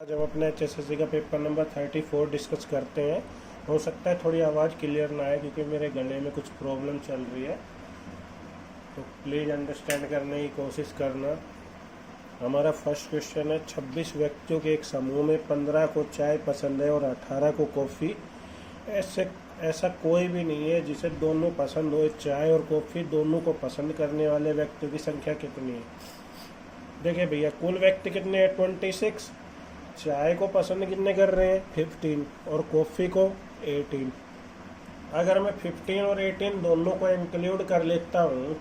आज हम अपने HSSC का पेपर नंबर 34 डिस्कस करते हैं। हो सकता है थोड़ी आवाज़ क्लियर ना आए क्योंकि मेरे गले में कुछ प्रॉब्लम चल रही है, तो प्लीज़ अंडरस्टैंड करने की कोशिश करना। हमारा फर्स्ट क्वेश्चन है, 26 व्यक्तियों के एक समूह में 15 को चाय पसंद है और 18 को कॉफ़ी। ऐसा कोई भी नहीं है जिसे दोनों पसंद हो। चाय और कॉफ़ी दोनों को पसंद करने वाले व्यक्तियों की संख्या कितनी है? देखिए भैया, कुल व्यक्ति कितने हैं? 26। चाय को पसंद कितने कर रहे हैं? 15 और कॉफ़ी को 18। अगर मैं 15 और 18 दोनों को इंक्लूड कर लेता हूँ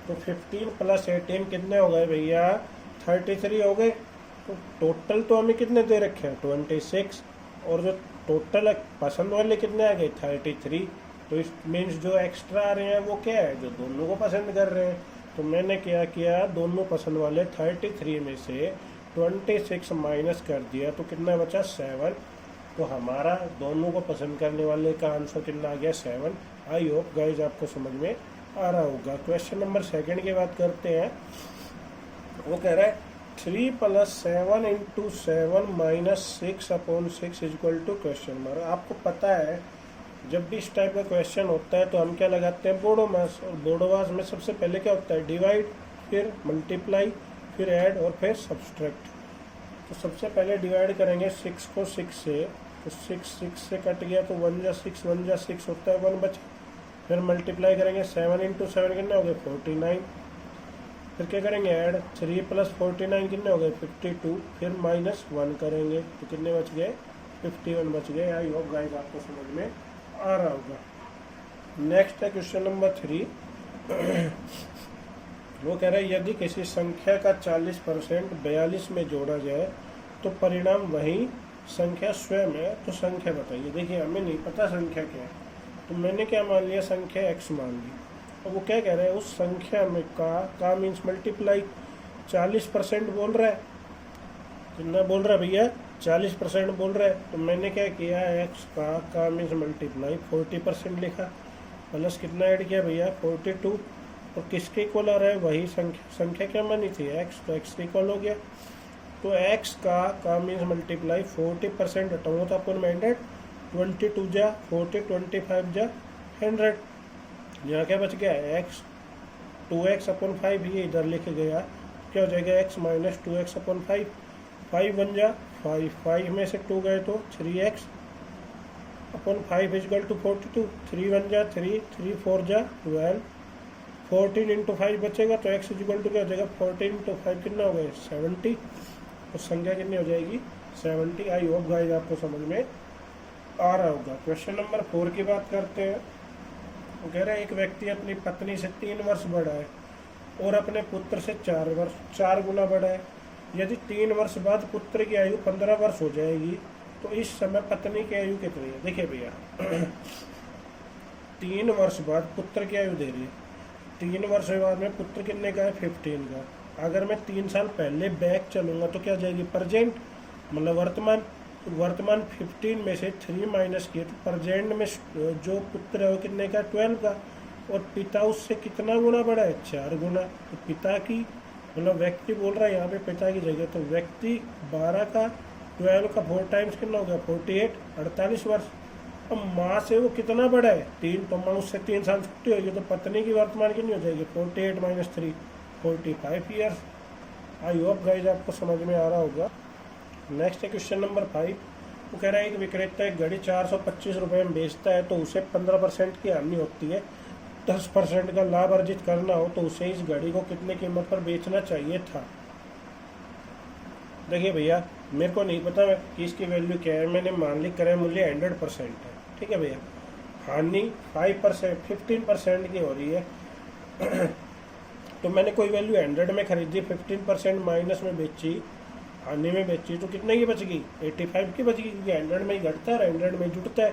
तो 15 प्लस 18 कितने हो गए भैया? 33 हो गए। तो टोटल तो हमें कितने दे रखे हैं? 26। और जो टोटल पसंद वाले कितने आ गए? 33। तो इस मीन्स जो एक्स्ट्रा आ रहे हैं वो क्या है? जो दोनों को पसंद कर रहे हैं। तो मैंने क्या किया, दोनों पसंद वाले 33 में से 26 माइनस कर दिया तो कितना बचा? 7। तो हमारा दोनों को पसंद करने वाले का आंसर कितना आ गया? 7। आई होप गाइज आपको समझ में आ रहा होगा। क्वेश्चन नंबर सेकंड की बात करते हैं। वो कह रहा है 3 + 7 × 7 - 6/6 इक्वल टू क्वेश्चन मार्क। आपको पता है जब भी इस टाइप का क्वेश्चन होता है तो हम क्या लगाते हैं? बोडो मास। और बोडो मास में सबसे पहले क्या होता है? डिवाइड, फिर मल्टीप्लाई, फिर ऐड और फिर सब्सट्रैक्ट। तो सबसे पहले डिवाइड करेंगे 6 को 6 से, तो 6 से कट गया तो 1 जा 6, 1 जा 6 होता है, 1 बचा। फिर मल्टीप्लाई करेंगे 7 × 7 कितने हो गए? 49। फिर क्या करेंगे? ऐड 3 + 49 कितने हो गए? 52। फिर -1 करेंगे तो कितने बच गए? 51 बच गए। आई होप गाइस आपको समझ में आ रहा होगा। नेक्स्ट है क्वेश्चन नंबर 3। वो कह रहा है यदि किसी संख्या का 40% 42 में जोड़ा जाए तो परिणाम वही संख्या स्वयं है, तो संख्या बताइए। देखिए, हमें नहीं पता संख्या क्या है, तो मैंने क्या मान लिया? संख्या x मान ली। अब वो क्या कह रहा है? उस संख्या में का मीन्स मल्टीप्लाई। 40% बोल रहा है। कितना बोल रहा है भैया? 40% बोल रहा है। तो मैंने क्या किया? x का मीन्स मल्टीप्लाई 40% लिखा, प्लस कितना ऐड किया भैया? 42। और किसके इक्वल आ रहा है? वही संख्या क्या मानी थी? x, तो x के इक्वल हो गया। तो x का मीन्स मल्टीप्लाई 40% हटाऊंगा तो अपन में 100, 22 जा 40, 25 जा 100। यहाँ क्या बच गया? x 2x/5, ये इधर लेके गया, क्या हो जाएगा? x - 2x/5। 5 बन जा 5, 5 में से 2 गए तो 3x/5 = 42। 3 बन जा 3, 3 4 जा 12। 14 × 5 बचेगा तो x = क्या हो जाएगा? 14 × 5 कितना हो गए? 70। तो संख्या कितनी हो जाएगी? 70। आई होप गाइस आपको समझ में आ रहा होगा। क्वेश्चन नंबर 4 की बात करते हैं। वो कह रहे हैं एक व्यक्ति अपनी पत्नी से 3 वर्ष बड़ा है और अपने पुत्र से 4 गुना बड़ा है। यदि 3 वर्ष बाद पुत्र की आयु 15 वर्ष हो जाएगी तो इस समय पत्नी की आयु कितनी है? देखिए भैया, 3 वर्ष बाद पुत्र की आयु दे रही है। 3 वर्ष बाद में पुत्र कितने का है? 15 का। अगर मैं 3 साल पहले बैक चलूँगा तो क्या जाएगी? प्रेजेंट, मतलब वर्तमान। तो वर्तमान 15 में से 3 माइनस किए तो प्रेजेंट में जो पुत्र है वो कितने का? 12 का। और पिता उससे कितना गुना बड़ा है? 4 गुना। तो पिता की, मतलब व्यक्ति बोल रहा है यहाँ पे पिता की जगह, तो व्यक्ति 12 का 12 का 4 टाइम्स कितना हो गया? 48, 48 वर्ष। अब माँ से वो कितना बड़ा है? 3, तो माँ उससे 3 साल छुट्टी होगी, तो पत्नी की वर्तमान कितनी हो जाएगी? 48 - 3, 45 ईयर्स। आई होप गाइज आपको समझ में आ रहा होगा। नेक्स्ट है क्वेश्चन नंबर 5। वो कह रहा है एक विक्रेता एक घड़ी 425 रुपये में बेचता है तो उसे 15% की हानि होती है। 10% का लाभ अर्जित करना हो तो उसे इस घड़ी को कितने कीमत पर बेचना चाहिए था? देखिए भैया, मेरे को नहीं पता कि इसकी वैल्यू क्या है। मैंने मान ली क्रय मूल्य 100% है, ठीक है भैया। हानि 5%, 15% की हो रही है। तो मैंने कोई वैल्यू 100 में खरीदी, 15% माइनस में बेची, हानि में बेची, तो कितने की बच गई? 85 की बच गई, क्योंकि 100 में ही घटता है, 100 में जुटता है।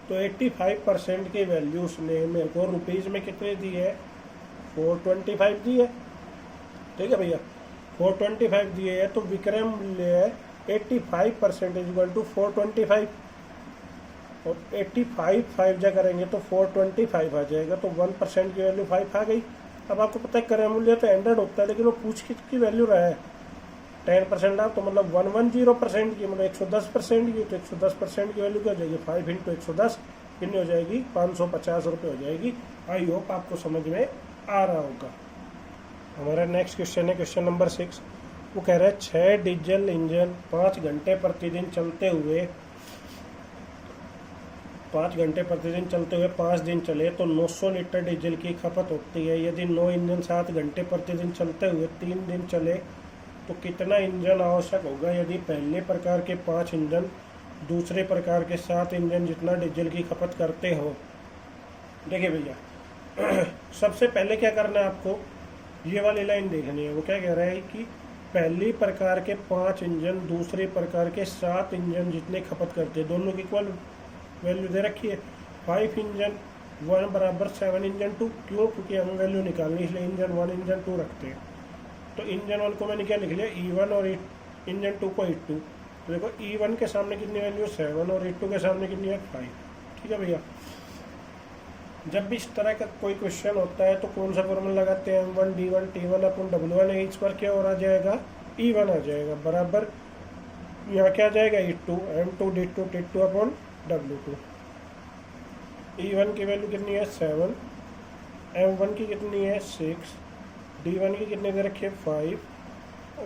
तो 85% की वैल्यू उसने मेरे को रुपीज़ में कितने दी है? 425 दी है, ठीक है भैया। 425 दिए है तो विक्रय मूल्य है 85% = 425। और 85 5 जा करेंगे तो 425 आ जाएगा। तो 1% की वैल्यू 5 आ गई। अब आपको पता है क्रय मूल्य तो 100 होता है, लेकिन वो पूछ किसकी वैल्यू रहा है? 10% ऑफ तो मतलब 110% की, मतलब 110% की, तो 110% की वैल्यू क्या हो जाएगी 5 इंटू 110 कितनी हो जाएगी 550 रुपये हो जाएगी। आई होप आपको समझ में आ रहा होगा। हमारा नेक्स्ट क्वेश्चन है क्वेश्चन नंबर 6। वो कह रहा है 6 डीजल इंजन 5 घंटे प्रतिदिन चलते हुए 5 दिन चले तो 900 लीटर डीजल की खपत होती है। यदि 9 इंजन 7 घंटे प्रतिदिन चलते हुए 3 दिन चले तो कितना इंजन आवश्यक होगा यदि पहले प्रकार के 5 इंजन दूसरे प्रकार के 7 इंजन जितना डीजल की खपत करते हो। देखिए भैया सबसे पहले क्या करना है आपको, ये वाली लाइन देखनी है। वो क्या कह रहा है कि पहली प्रकार के 5 इंजन दूसरे प्रकार के 7 इंजन जितने खपत करते हैं, दोनों की इक्वल वैल्यू दे रखी है। 5 इंजन 1 बराबर 7 इंजन 2, क्यों? क्योंकि हमें वैल्यू निकालनी, इसलिए इंजन 1 इंजन 2 रखते हैं। तो इंजन 1 को मैंने क्या लिख लिया E1 और इंजन 2 को E2। तो देखो E1 के सामने कितनी वैल्यू 7 और E2 के सामने कितनी है 5। ठीक है भैया, जब भी इस तरह का कोई क्वेश्चन होता है तो कौन सा फॉर्मूला लगाते हैं, M1 D1 T1 अपन W1 है। इस पर क्या और आ जाएगा E1 आ जाएगा, बराबर यहाँ क्या आ जाएगा E2 M2 D2 T2 अपन W2। E1 की वैल्यू कितनी है 7, M1 की कितनी है 6, D1 की कितनी दे रखी है 5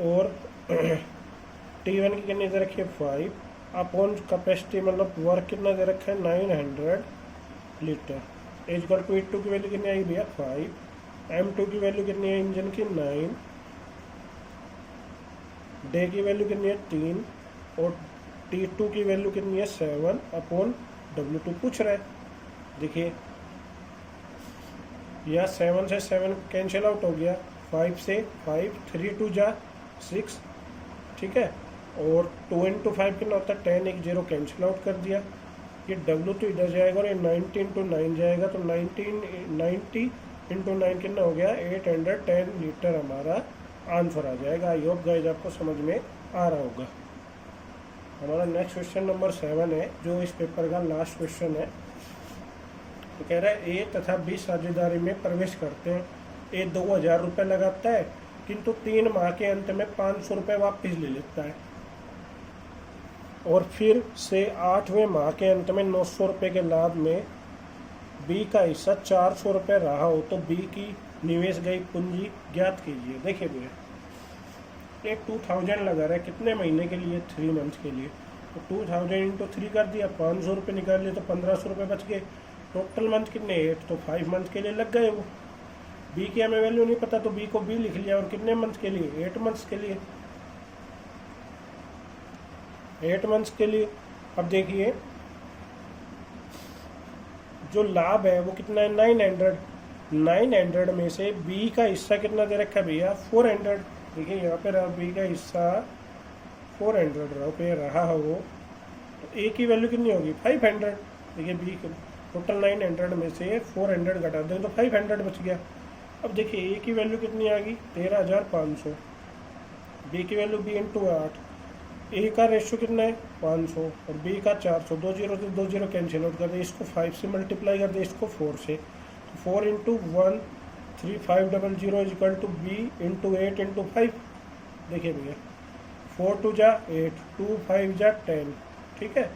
और T1 की कितनी दे रखी है 5 अपॉन कैपेसिटी मतलब वर्क कितना दे रखा है 900 लीटर। इक्वल टू E2 की वैल्यू कितनी आई भैया 5, M2 की वैल्यू कितनी है इंजन की 9, डे की वैल्यू कितनी है 3 और T2 की वैल्यू कितनी है 7 अपॉन W2 पूछ रहा है। देखिए यह 7 से 7 कैंसिल आउट हो गया, 5 से 5, 3 2 जा 6, ठीक है, और 2 इंटू 5 कितना होता है 10, एक 0 कैंसिल आउट कर दिया। ये W तो इधर जाएगा और ये 90 इंटू 9 जाएगा, तो 90 इंटू 9 कितना हो गया 810 लीटर हमारा आंसर आ जाएगा। आई होप गाइस आपको समझ में आ रहा होगा। हमारा नेक्स्ट क्वेश्चन नंबर 7 है जो इस पेपर का लास्ट क्वेश्चन है। तो कह रहा है A तथा B साझेदारी में प्रवेश करते हैं। A 2000 रुपये लगाता है किंतु 3 माह के अंत में 500 रुपये वापस ले लेता है और फिर से 8वें माह के अंत में 900 रुपये के लाभ में B का हिस्सा 400 रुपये रहा हो तो B की निवेश गई पूंजी ज्ञात कीजिए। देखिए भैया एक 2000 लगा रहा है कितने महीने के लिए 3 मंथ के लिए, तो 2000 इंटू 3 कर दिया, 500 रुपये निकाल लिए तो 1500 रुपये बच गए। टोटल मंथ कितने 8, तो 5 मंथ के लिए लग गए वो। B की हमें वैल्यू नहीं पता तो B को B लिख लिया और कितने मंथ के लिए 8 मंथ्स के लिए, 8 मंथ्स के लिए। अब देखिए जो लाभ है वो कितना है 900 में से B का हिस्सा कितना दे रखा है भैया 400। देखिए यहाँ पे रहा B का हिस्सा 400 रुपये रहा हो तो A की वैल्यू कितनी होगी 500। देखिए B टोटल 900 में से 400 घटा दें तो 500 बच गया। अब देखिए A की वैल्यू कितनी आ गई 13500, B की वैल्यू B इंटू 8, A का रेशो कितना है 500 और B का 400, 2 0 से 2 0 कैंसिल आउट कर दे, इसको 5 से मल्टीप्लाई कर दे, इसको 4 से, तो 4 into 1 3500 is equal to B into 8 into 5। देखिए भैया 4 2 जा 8, 2 5 जा 10, ठीक है।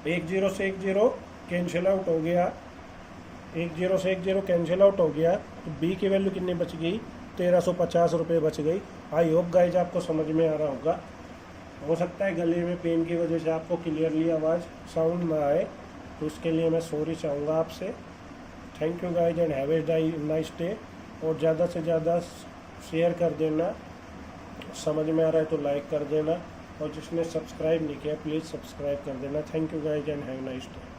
1 0 से 1 0 कैंसिल आउट हो गया, 1 0 से 1 0 कैंसिल आउट हो गया, तो B की वैल्यू कितनी बच गई 1350 रुपये बच गई। आई होप गाइज आपको समझ में आ रहा होगा। हो सकता है गले में पेन की वजह से आपको क्लियरली आवाज़ साउंड ना आए, तो उसके लिए मैं सॉरी चाहूँगा आपसे। Thank you guys and have a nice day. और ज़्यादा से ज़्यादा शेयर कर देना, समझ में आ रहा है तो लाइक कर देना, और जिसने सब्सक्राइब नहीं किया प्लीज़ सब्सक्राइब कर देना। Thank you guys and have a nice day.